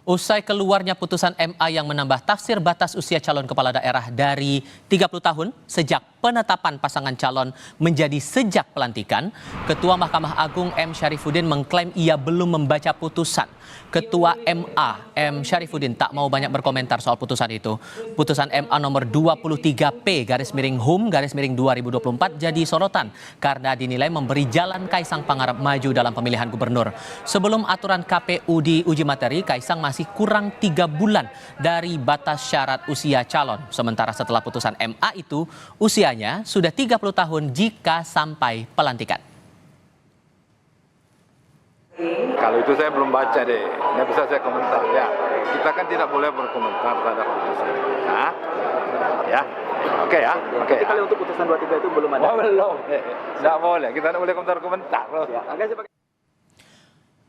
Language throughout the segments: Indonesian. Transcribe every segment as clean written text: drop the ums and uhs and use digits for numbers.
Usai keluarnya putusan MA yang menambah tafsir batas usia calon kepala daerah dari 30 tahun sejak penetapan pasangan calon menjadi sejak pelantikan, Ketua Mahkamah Agung M. Syarifuddin mengklaim ia belum membaca putusan. Ketua MA M. Syarifuddin tak mau banyak berkomentar soal putusan itu. Putusan MA nomor 23P/Hum/2024 jadi sorotan karena dinilai memberi jalan Kaisang Pangarep maju dalam pemilihan gubernur. Sebelum aturan KPU diuji materi, Kaisang masih kurang 3 bulan dari batas syarat usia calon. Sementara setelah putusan MA itu, usianya sudah 30 tahun jika sampai pelantikan. Kalau itu saya belum baca deh, nggak bisa saya komentar ya. Kita kan tidak boleh berkomentar terhadap putusan. Nah, ya, oke ya, oke. Jadi kalau untuk putusan 23 itu belum ada? Oh belum, nggak boleh. Kita nggak boleh komentar-komentar. Ya,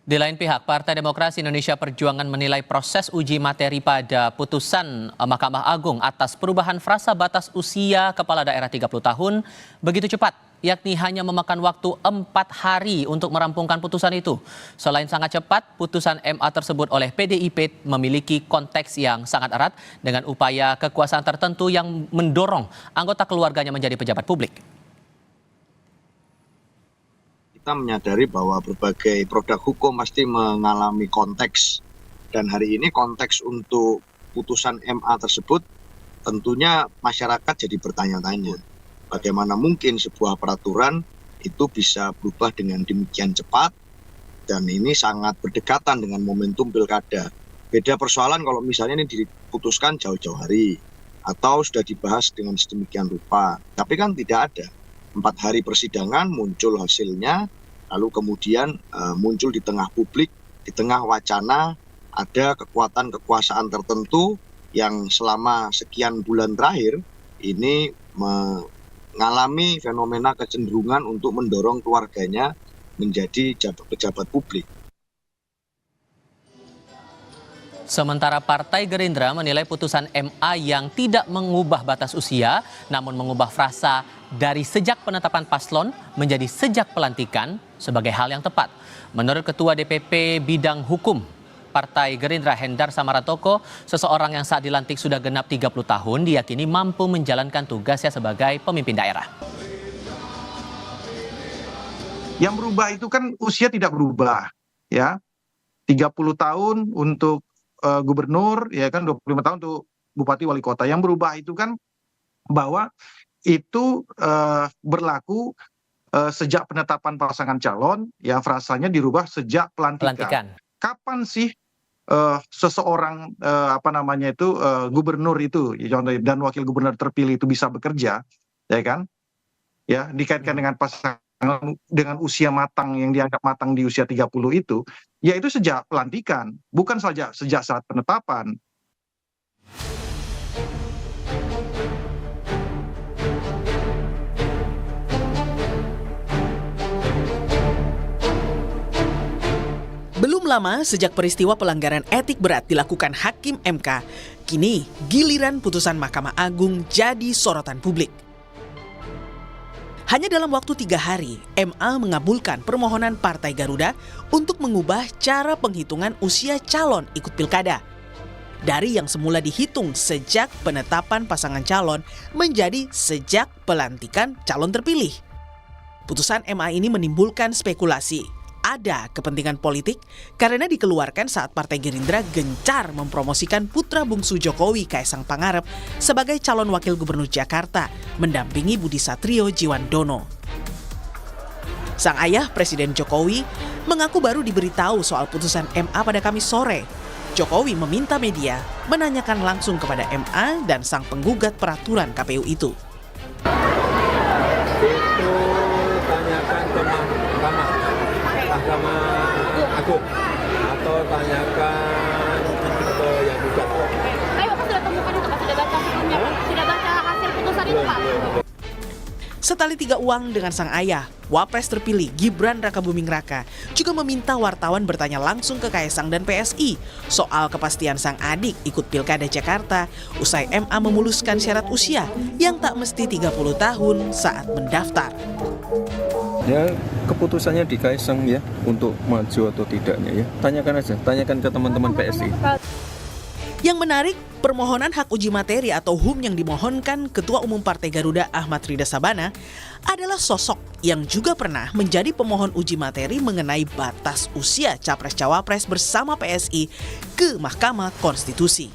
Di lain pihak, Partai Demokrasi Indonesia Perjuangan menilai proses uji materi pada putusan Mahkamah Agung atas perubahan frasa batas usia kepala daerah 30 tahun begitu cepat, yakni hanya memakan waktu 4 hari untuk merampungkan putusan itu. Selain sangat cepat, putusan MA tersebut oleh PDIP memiliki konteks yang sangat erat dengan upaya kekuasaan tertentu yang mendorong anggota keluarganya menjadi pejabat publik. Kita menyadari bahwa berbagai produk hukum pasti mengalami konteks, dan hari ini konteks untuk putusan MA tersebut tentunya masyarakat jadi bertanya-tanya bagaimana mungkin sebuah peraturan itu bisa berubah dengan demikian cepat, dan ini sangat berdekatan dengan momentum pilkada. Beda persoalan kalau misalnya ini diputuskan jauh-jauh hari atau sudah dibahas dengan sedemikian rupa, tapi kan tidak ada. 4 hari persidangan muncul hasilnya, lalu kemudian muncul di tengah publik, di tengah wacana ada kekuatan kekuasaan tertentu yang selama sekian bulan terakhir ini mengalami fenomena kecenderungan untuk mendorong keluarganya menjadi pejabat publik. Sementara Partai Gerindra menilai putusan MA yang tidak mengubah batas usia, namun mengubah frasa dari sejak penetapan paslon menjadi sejak pelantikan sebagai hal yang tepat. Menurut Ketua DPP Bidang Hukum Partai Gerindra Hendar Samaratoko, seseorang yang saat dilantik sudah genap 30 tahun diyakini mampu menjalankan tugasnya sebagai pemimpin daerah. Yang berubah itu kan usia tidak berubah, ya. 30 tahun untuk gubernur, ya kan, 25 tahun untuk bupati wali kota. Yang berubah itu kan bahwa itu berlaku sejak penetapan pasangan calon, ya, frasanya dirubah sejak pelantikan. Kapan sih seseorang gubernur itu, ya, dan wakil gubernur terpilih itu bisa bekerja, ya kan? Ya, dikaitkan dengan pasangan dengan usia matang yang dianggap matang di usia 30 itu, yaitu sejak pelantikan, bukan saja sejak saat penetapan. Belum lama sejak peristiwa pelanggaran etik berat dilakukan Hakim MK, kini giliran putusan Mahkamah Agung jadi sorotan publik. Hanya dalam waktu 3 hari, MA mengabulkan permohonan Partai Garuda untuk mengubah cara penghitungan usia calon ikut pilkada. Dari yang semula dihitung sejak penetapan pasangan calon menjadi sejak pelantikan calon terpilih. Putusan MA ini menimbulkan spekulasi. Ada kepentingan politik karena dikeluarkan saat Partai Gerindra gencar mempromosikan putra bungsu Jokowi, Kaisang Pangarep, sebagai calon wakil gubernur Jakarta, mendampingi Budi Satrio Djiwandono. Sang ayah Presiden Jokowi mengaku baru diberitahu soal putusan MA pada Kamis sore. Jokowi meminta media menanyakan langsung kepada MA dan sang penggugat peraturan KPU itu. Mahkamah Agung atau tanyakan ke yang gugat. Bapak sudah temukan itu Pak, sudah baca sebelumnya Pak? Sudah baca hasil putusan itu Pak? Setali 3 uang dengan sang ayah, Wapres terpilih Gibran Rakabuming Raka juga meminta wartawan bertanya langsung ke Kaisang dan PSI soal kepastian sang adik ikut Pilkada Jakarta usai MA memuluskan syarat usia yang tak mesti 30 tahun saat mendaftar. Ya, keputusannya di Kaisang ya untuk maju atau tidaknya ya. Tanyakan aja, tanyakan ke teman-teman PSI. Yang menarik, permohonan hak uji materi atau HUM yang dimohonkan Ketua Umum Partai Garuda Ahmad Rida Sabana adalah sosok yang juga pernah menjadi pemohon uji materi mengenai batas usia Capres-Cawapres bersama PSI ke Mahkamah Konstitusi.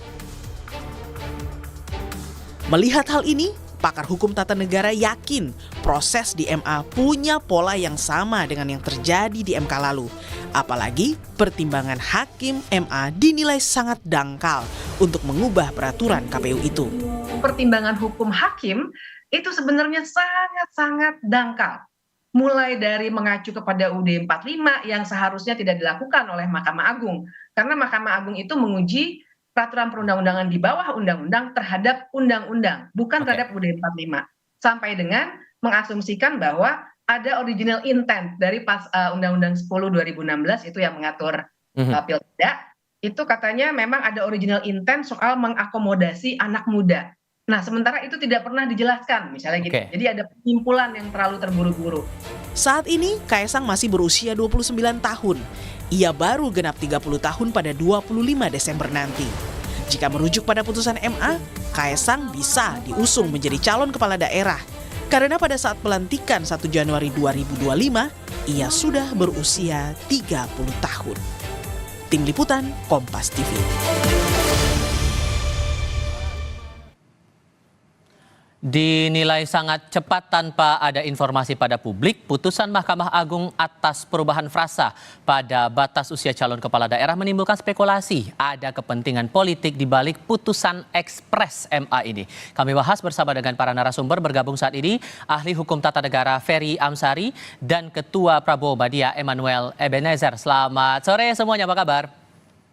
Melihat hal ini, pakar hukum tata negara yakin proses di MA punya pola yang sama dengan yang terjadi di MK lalu. Apalagi pertimbangan hakim MA dinilai sangat dangkal untuk mengubah peraturan KPU itu. Pertimbangan hukum hakim itu sebenarnya sangat-sangat dangkal. Mulai dari mengacu kepada UUD 45 yang seharusnya tidak dilakukan oleh Mahkamah Agung. Karena Mahkamah Agung itu menguji peraturan perundang-undangan di bawah undang-undang terhadap undang-undang, bukan terhadap UUD 45. Sampai dengan mengasumsikan bahwa ada original intent dari Undang-Undang 10 2016 itu yang mengatur pilkada. Itu katanya memang ada original intent soal mengakomodasi anak muda. Nah, sementara itu tidak pernah dijelaskan, misalnya gitu. Jadi ada penyimpulan yang terlalu terburu-buru. Saat ini, Kaisang masih berusia 29 tahun. Ia baru genap 30 tahun pada 25 Desember nanti. Jika merujuk pada putusan MA, Kaisang bisa diusung menjadi calon kepala daerah. Karena pada saat pelantikan 1 Januari 2025, ia sudah berusia 30 tahun. Tim Liputan, Kompas TV. Dinilai sangat cepat tanpa ada informasi pada publik, putusan Mahkamah Agung atas perubahan frasa pada batas usia calon kepala daerah menimbulkan spekulasi ada kepentingan politik di balik putusan ekspres MA ini. Kami bahas bersama dengan para narasumber bergabung saat ini, ahli hukum tata negara Ferry Amsari dan Ketua Prabowo Badia Emmanuel Ebenezer. Selamat sore semuanya, apa kabar?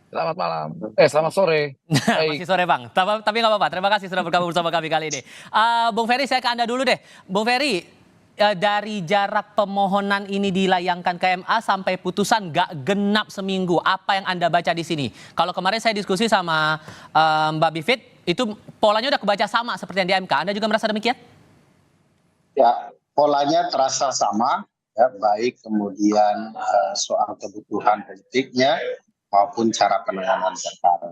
Selamat malam. Selamat sore. Masih sore Bang, tapi nggak apa-apa. Terima kasih sudah bergabung bersama kami kali ini. Bung Ferry, saya ke Anda dulu deh. Bung Ferry, dari jarak pemohonan ini dilayangkan ke MA sampai putusan nggak genap seminggu. Apa yang Anda baca di sini? Kalau kemarin saya diskusi sama Mbak Bivit, itu polanya udah kebaca sama seperti yang di MK. Anda juga merasa demikian? Ya, polanya terasa sama, ya, baik kemudian soal kebutuhan politiknya, maupun cara penanganan perkara.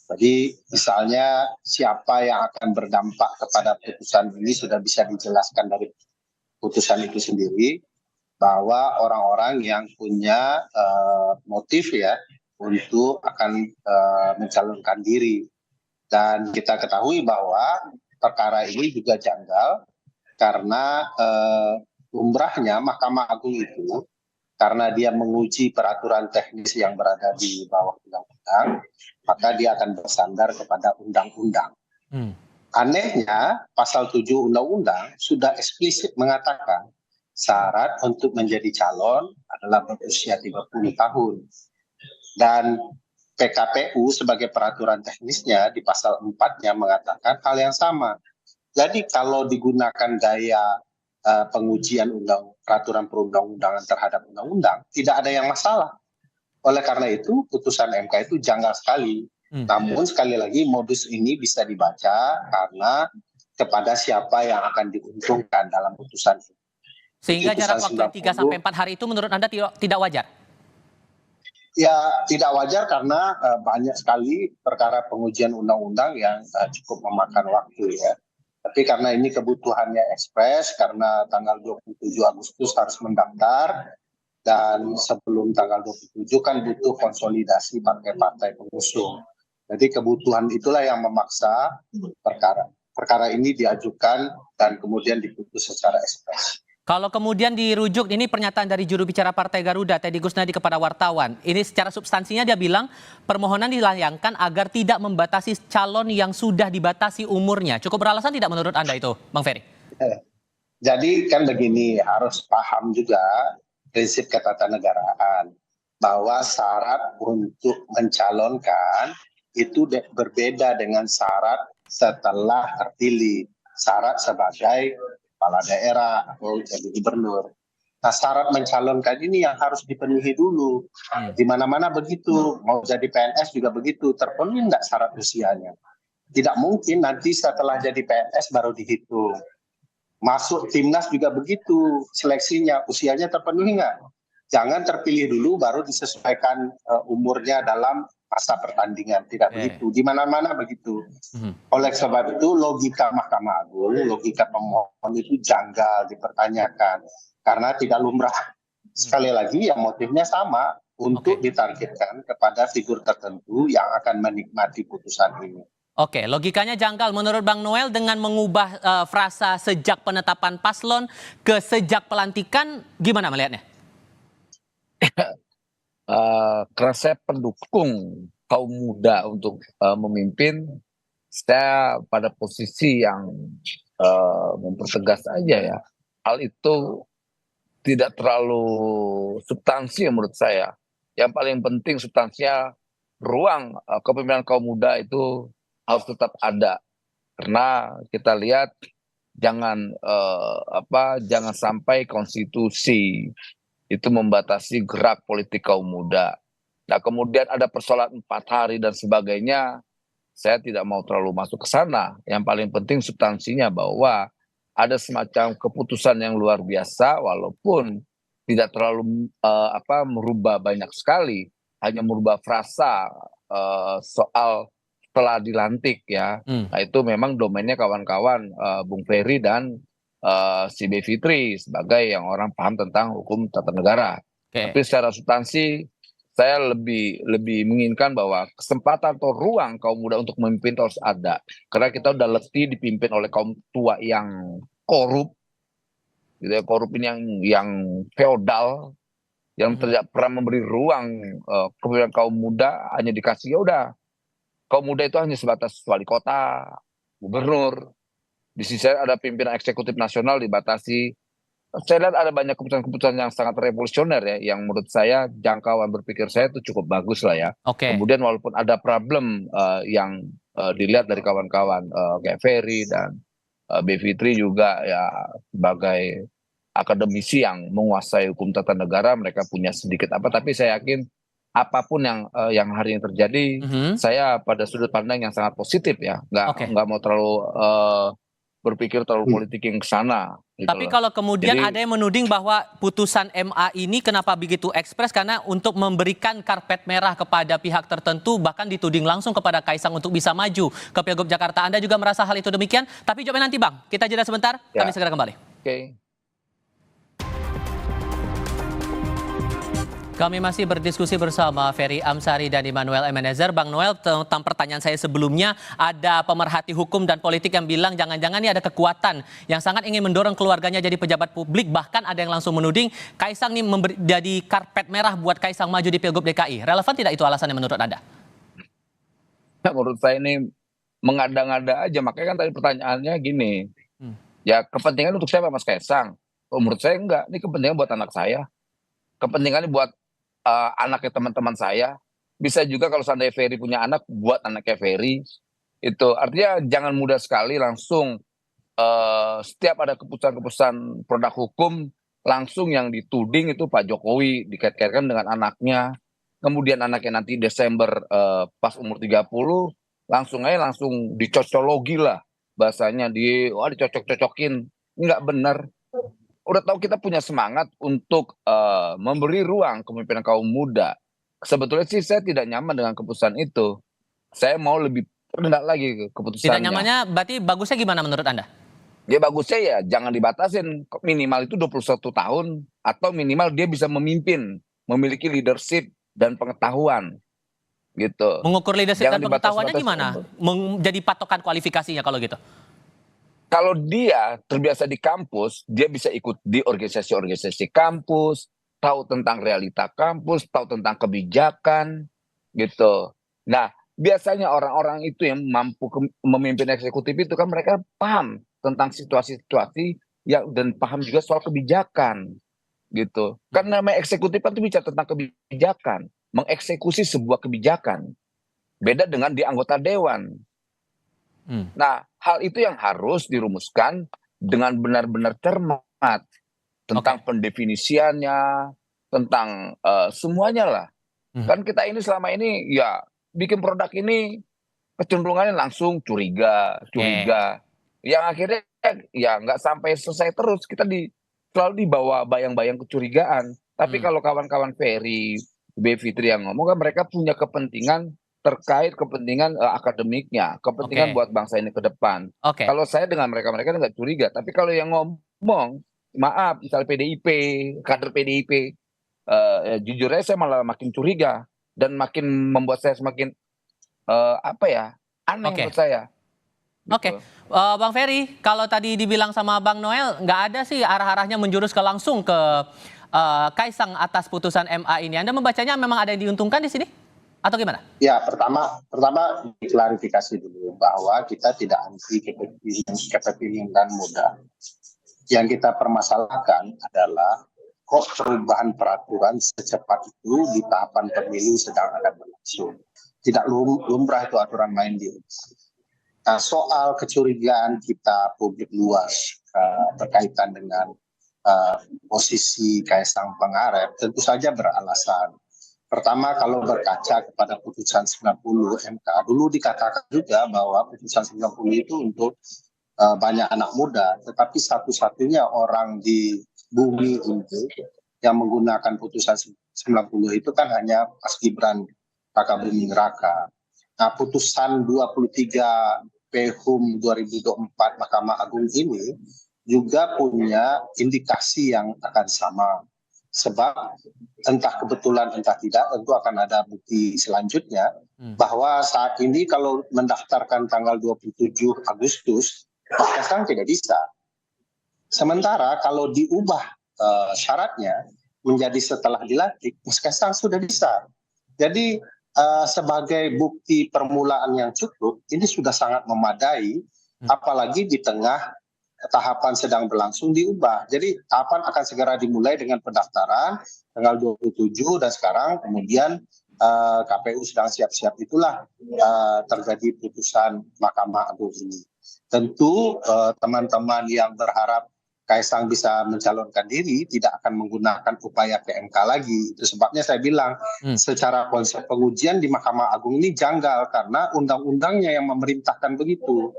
Jadi misalnya siapa yang akan berdampak kepada putusan ini sudah bisa dijelaskan dari putusan itu sendiri, bahwa orang-orang yang punya motif ya untuk akan mencalonkan diri. Dan kita ketahui bahwa perkara ini juga janggal karena umrahnya Mahkamah Agung itu, karena dia menguji peraturan teknis yang berada di bawah undang-undang, maka dia akan bersandar kepada undang-undang. Anehnya, pasal 7 undang-undang sudah eksplisit mengatakan syarat untuk menjadi calon adalah berusia 30 tahun. Dan PKPU sebagai peraturan teknisnya di pasal 4-nya mengatakan hal yang sama. Jadi kalau digunakan gaya pengujian peraturan perundang-undangan terhadap undang-undang, tidak ada yang masalah. Oleh karena itu, putusan MK itu janggal sekali. Namun sekali lagi modus ini bisa dibaca karena kepada siapa yang akan diuntungkan dalam putusan ini. Sehingga jarak waktu 3-4 hari itu menurut Anda tidak wajar? Ya, tidak wajar karena banyak sekali perkara pengujian undang-undang yang cukup memakan waktu ya. Tapi karena ini kebutuhannya ekspres, karena tanggal 27 Agustus harus mendaftar, dan sebelum tanggal 27 kan butuh konsolidasi partai-partai pengusung. Jadi kebutuhan itulah yang memaksa perkara ini diajukan dan kemudian diputus secara ekspres. Kalau kemudian dirujuk, ini pernyataan dari juru bicara Partai Garuda, Teddy Gusnadi kepada wartawan. Ini secara substansinya dia bilang permohonan dilayangkan agar tidak membatasi calon yang sudah dibatasi umurnya. Cukup beralasan tidak menurut Anda itu, Bang Ferry? Jadi kan begini, harus paham juga prinsip ketatanegaraan bahwa syarat untuk mencalonkan itu berbeda dengan syarat setelah terpilih. Syarat sebagai kepala daerah atau jadi gubernur. Nah, syarat mencalonkan ini yang harus dipenuhi dulu. Di mana-mana begitu, mau jadi PNS juga begitu, terpenuhi nggak syarat usianya. Tidak mungkin nanti setelah jadi PNS baru dihitung. Masuk timnas juga begitu, seleksinya usianya terpenuhi nggak? Jangan terpilih dulu baru disesuaikan umurnya dalam masa pertandingan. Tidak begitu, di mana-mana begitu. Oleh sebab itu logika Mahkamah Agung, logika pemohon itu janggal dipertanyakan karena tidak lumrah. Sekali lagi yang motifnya sama, untuk ditargetkan kepada figur tertentu yang akan menikmati putusan ini. Oke, logikanya janggal menurut Bang Noel dengan mengubah frasa sejak penetapan paslon ke sejak pelantikan, gimana melihatnya? Karena saya pendukung kaum muda untuk memimpin, saya pada posisi yang mempertegas aja ya. Hal itu tidak terlalu substansi menurut saya. Yang paling penting substansinya ruang kepemimpinan kaum muda itu harus tetap ada. Karena kita lihat jangan sampai konstitusi itu membatasi gerak politik kaum muda. Nah, kemudian ada persoalan 4 hari dan sebagainya, saya tidak mau terlalu masuk ke sana. Yang paling penting substansinya bahwa ada semacam keputusan yang luar biasa, walaupun tidak terlalu merubah banyak sekali, hanya merubah frasa soal setelah dilantik ya. Nah, itu memang domainnya kawan-kawan Bung Ferry dan si B. Fitri sebagai yang orang paham tentang hukum tata negara. Tapi secara substansi saya lebih menginginkan bahwa kesempatan atau ruang kaum muda untuk memimpin harus ada. Karena kita udah letih dipimpin oleh kaum tua yang korup, gitu ya, korup ini yang feodal, yang tidak pernah memberi ruang kepemimpinan kaum muda, hanya dikasih ya udah. Kaum muda itu hanya sebatas wali kota, gubernur. Di sisi ada pimpinan eksekutif nasional dibatasi. Saya lihat ada banyak keputusan-keputusan yang sangat revolusioner ya, yang menurut saya jangkauan berpikir saya itu cukup bagus lah ya. Kemudian walaupun ada problem yang dilihat dari kawan-kawan kayak Ferry dan B. Fitri juga ya sebagai akademisi yang menguasai hukum tata negara, mereka punya sedikit tapi saya yakin apapun yang hari ini terjadi, saya pada sudut pandang yang sangat positif ya, nggak mau terlalu berpikir terlalu politik yang ke sana. Gitu Tapi loh. kalau kemudian Jadi, ada yang menuding bahwa putusan MA ini kenapa begitu ekspres, karena untuk memberikan karpet merah kepada pihak tertentu, bahkan dituding langsung kepada Kaisang untuk bisa maju ke Pilgub Jakarta. Anda juga merasa hal itu demikian? Tapi jawabnya nanti Bang, kita jeda sebentar, kami segera kembali. Kami masih berdiskusi bersama Ferry Amsari dan Immanuel Ebenezer. Bang Noel, tentang pertanyaan saya sebelumnya, ada pemerhati hukum dan politik yang bilang jangan-jangan ini ada kekuatan yang sangat ingin mendorong keluarganya jadi pejabat publik. Bahkan ada yang langsung menuding Kaisang ini jadi karpet merah buat Kaisang maju di Pilgub DKI. Relevan tidak itu alasannya menurut Anda? Menurut saya ini mengada-ngada aja. Makanya kan tadi pertanyaannya gini, ya kepentingan untuk siapa Mas Kaisang? Menurut saya enggak, ini kepentingan buat anak saya. Kepentingannya buat anaknya teman-teman saya, bisa juga kalau seandainya Ferry punya anak, buat anaknya Ferry. Itu artinya jangan mudah sekali langsung setiap ada keputusan-keputusan produk hukum langsung yang dituding itu Pak Jokowi dikait-kaitkan dengan anaknya. Kemudian anaknya nanti Desember pas umur 30 langsung dicocologi lah bahasanya, dicocok-cocokin. Nggak benar. Udah tahu kita punya semangat untuk memberi ruang kepemimpinan kaum muda. Sebetulnya sih saya tidak nyaman dengan keputusan itu. Saya mau lebih rendah lagi keputusannya. Tidak nyamannya berarti bagusnya gimana menurut Anda? Ya bagusnya ya jangan dibatasin, minimal itu 21 tahun atau minimal dia bisa memimpin, memiliki leadership dan pengetahuan. Gitu. Mengukur leadership Jangan dan pengetahuannya gimana? dibatas-batasin. Menjadi patokan kualifikasinya kalau gitu? Kalau dia terbiasa di kampus, dia bisa ikut di organisasi-organisasi kampus, tahu tentang realita kampus, tahu tentang kebijakan, gitu. Nah, biasanya orang-orang itu yang mampu memimpin eksekutif itu kan mereka paham tentang situasi-situasi dan paham juga soal kebijakan, gitu. Karena namanya eksekutif kan itu bicara tentang kebijakan, mengeksekusi sebuah kebijakan. Beda dengan di anggota dewan. Nah, hal itu yang harus dirumuskan dengan benar-benar cermat tentang pendefinisiannya, tentang semuanya lah. Kan kita ini selama ini ya bikin produk ini kecenderungannya langsung curiga. yang akhirnya ya nggak sampai selesai terus, kita selalu dibawa bayang-bayang kecurigaan. Tapi kalau kawan-kawan Ferry, B. Fitri yang ngomong kan mereka punya kepentingan terkait kepentingan akademiknya, kepentingan Oke. buat bangsa ini ke depan. Oke. Kalau saya dengan mereka nggak curiga, tapi kalau yang ngomong, maaf, misal PDIP, kader PDIP, jujur aja saya malah makin curiga dan makin membuat saya semakin aneh Oke. menurut saya. Oke, Bang Ferry, kalau tadi dibilang sama Bang Noel, nggak ada sih arah-arahnya menjurus langsung ke Kaisang atas putusan MA ini. Anda membacanya memang ada yang diuntungkan di sini? Atau gimana? Ya, pertama klarifikasi dulu bahwa kita tidak anti kepemimpinan muda. Yang kita permasalahkan adalah kok perubahan peraturan secepat itu di tahapan pemilu sedang akan berlangsung. Tidak lumrah itu aturan main di Nah, soal kecurigaan kita publik luas berkaitan dengan posisi Kaisang Pangarep tentu saja beralasan. Pertama, kalau berkaca kepada putusan 90 MK, dulu dikatakan juga bahwa putusan 90 itu untuk banyak anak muda, tetapi satu-satunya orang di bumi ini yang menggunakan putusan 90 itu kan hanya Mas Gibran Raka Buming Raka. Nah, putusan 23 PHUM 2024 Mahkamah Agung ini juga punya indikasi yang akan sama. Sebab entah kebetulan entah tidak tentu akan ada bukti selanjutnya bahwa saat ini kalau mendaftarkan tanggal 27 Agustus Mas Kaisang tidak bisa. Sementara kalau diubah syaratnya menjadi setelah dilantik Mas Kaisang sudah bisa. Jadi sebagai bukti permulaan yang cukup ini sudah sangat memadai, apalagi di tengah tahapan sedang berlangsung diubah. Jadi tahapan akan segera dimulai dengan pendaftaran tanggal 27 dan sekarang kemudian KPU sedang siap-siap itulah terjadi putusan Mahkamah Agung ini. Tentu teman-teman yang berharap Kaisang bisa mencalonkan diri tidak akan menggunakan upaya ke MK lagi. Itu sebabnya saya bilang secara konsep pengujian di Mahkamah Agung ini janggal karena undang-undangnya yang memerintahkan begitu.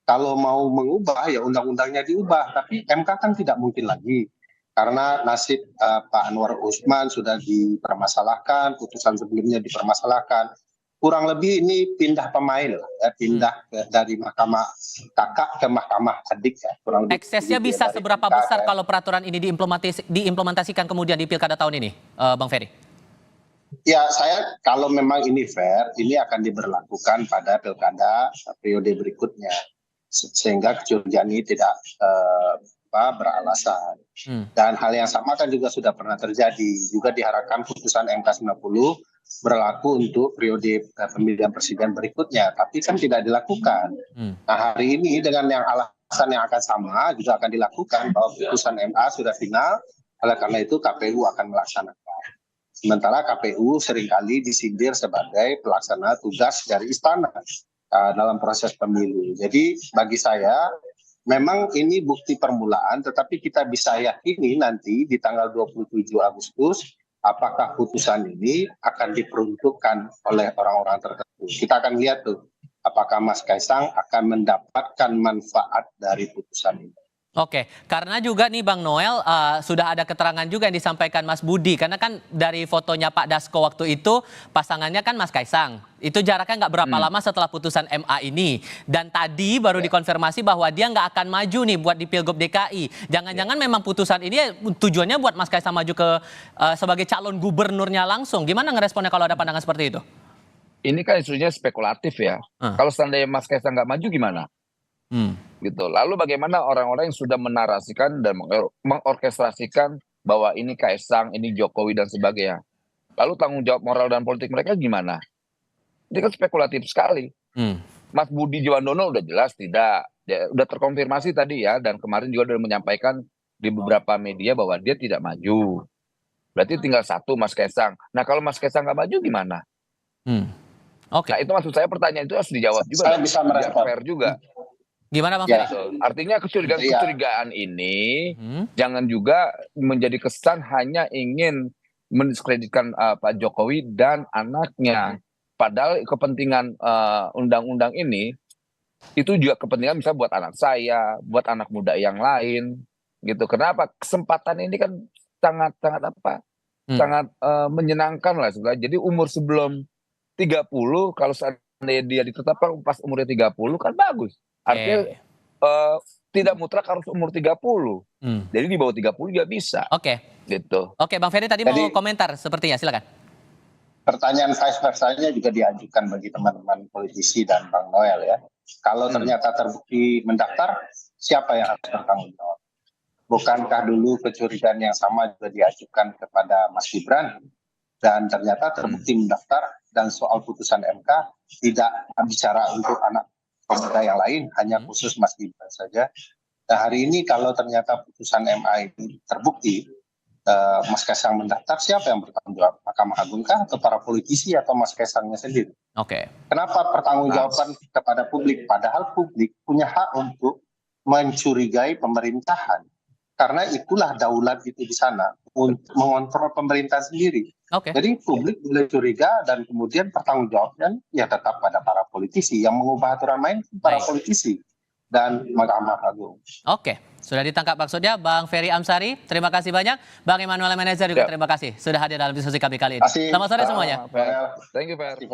Kalau mau mengubah ya undang-undangnya diubah, tapi MK kan tidak mungkin lagi karena nasib Pak Anwar Usman sudah dipermasalahkan, putusan sebelumnya dipermasalahkan. Kurang lebih ini pindah pemain lah, ya, pindah dari mahkamah kakak ke mahkamah adik ya. Kurang lebih Eksesnya bisa seberapa besar kalau peraturan ini diimplementasikan kemudian di pilkada tahun ini, Bang Ferry? Ya, saya kalau memang ini fair, ini akan diberlakukan pada pilkada periode berikutnya. Sehingga kecurigaan ini tidak beralasan. Dan hal yang sama kan juga sudah pernah terjadi. Juga diharapkan putusan MK 90 berlaku untuk periode pemilihan presiden berikutnya. Tapi kan tidak dilakukan. Nah, hari ini dengan yang alasan yang akan sama juga akan dilakukan bahwa putusan MA sudah final. Oleh karena itu KPU akan melaksanakan. Sementara KPU seringkali disindir sebagai pelaksana tugas dari istana dalam proses pemilu. Jadi bagi saya memang ini bukti permulaan, tetapi kita bisa yakini nanti di tanggal 27 Agustus apakah putusan ini akan diperuntukkan oleh orang-orang tertentu. Kita akan lihat tuh apakah Mas Kaisang akan mendapatkan manfaat dari putusan ini. Oke, karena juga nih Bang Noel sudah ada keterangan juga yang disampaikan Mas Budi. Karena kan dari fotonya Pak Dasko waktu itu pasangannya kan Mas Kaisang. Itu jaraknya nggak berapa lama setelah putusan MA ini. Dan tadi baru dikonfirmasi bahwa dia nggak akan maju nih buat di Pilgub DKI. Jangan-jangan memang putusan ini tujuannya buat Mas Kaisang maju ke sebagai calon gubernurnya langsung. Gimana ngeresponnya kalau ada pandangan seperti itu? Ini kan isunya spekulatif ya. Kalau seandainya Mas Kaisang nggak maju gimana? Gitu. Lalu bagaimana orang-orang yang sudah menarasikan dan mengorkestrasikan bahwa ini Kaisang, ini Jokowi dan sebagainya. Lalu tanggung jawab moral dan politik mereka gimana? Ini kan spekulatif sekali. Mas Budi Jiwandono udah jelas tidak, dia udah terkonfirmasi tadi ya, dan kemarin juga udah menyampaikan di beberapa media bahwa dia tidak maju. Berarti tinggal satu Mas Kaisang. Nah kalau Mas Kaisang nggak maju gimana? Oke. Nah itu maksud saya pertanyaan itu harus dijawab juga. Saya bisa merespon. Fair juga. Gimana Bang Ya. Ferry? Artinya kecurigaan ini jangan juga menjadi kesan hanya ingin mendiskreditkan Pak Jokowi dan anaknya. Padahal kepentingan undang-undang ini itu juga kepentingan misalnya buat anak saya, buat anak muda yang lain, gitu. Kenapa? Kesempatan ini kan sangat sangat menyenangkan lah sebenarnya. Jadi umur sebelum 30 kalau seandainya dia ditetapkan pas umurnya 30 kan bagus. Artinya tidak mutlak harus umur 30. Jadi di bawah 30 juga bisa. Oke. Gitu. Oke, Bang Ferry tadi mau komentar sepertinya, silakan. Pertanyaan vice versanya juga diajukan bagi teman-teman politisi dan Bang Noel ya. Kalau ternyata terbukti mendaftar, siapa yang harus bertanggung jawab? Bukankah dulu kecurigaan yang sama juga diajukan kepada Mas Gibran dan ternyata terbukti mendaftar dan soal putusan MK tidak bicara untuk anak pemuda yang lain, hanya khusus Mas Gibran saja. Nah, hari ini kalau ternyata putusan MA ini terbukti, Mas Kaisang mendaftar, siapa yang bertanggung jawab? Mahkamah Agung kah atau para politisi atau Mas Kaisangnya sendiri? Oke. Kenapa pertanggungjawaban kepada publik? Padahal publik punya hak untuk mencurigai pemerintahan. Karena itulah daulat itu di sana untuk mengontrol pemerintah sendiri. Jadi publik boleh curiga dan kemudian pertanggungjawaban ya tetap pada para politisi yang mengubah aturan main, para politisi dan Mahkamah Agung. Oke, sudah ditangkap maksudnya Bang Ferry Amsari. Terima kasih banyak. Bang Emmanuel Manager juga terima kasih sudah hadir dalam diskusi kami kali ini. Selamat sore semuanya. Thank you, Pak.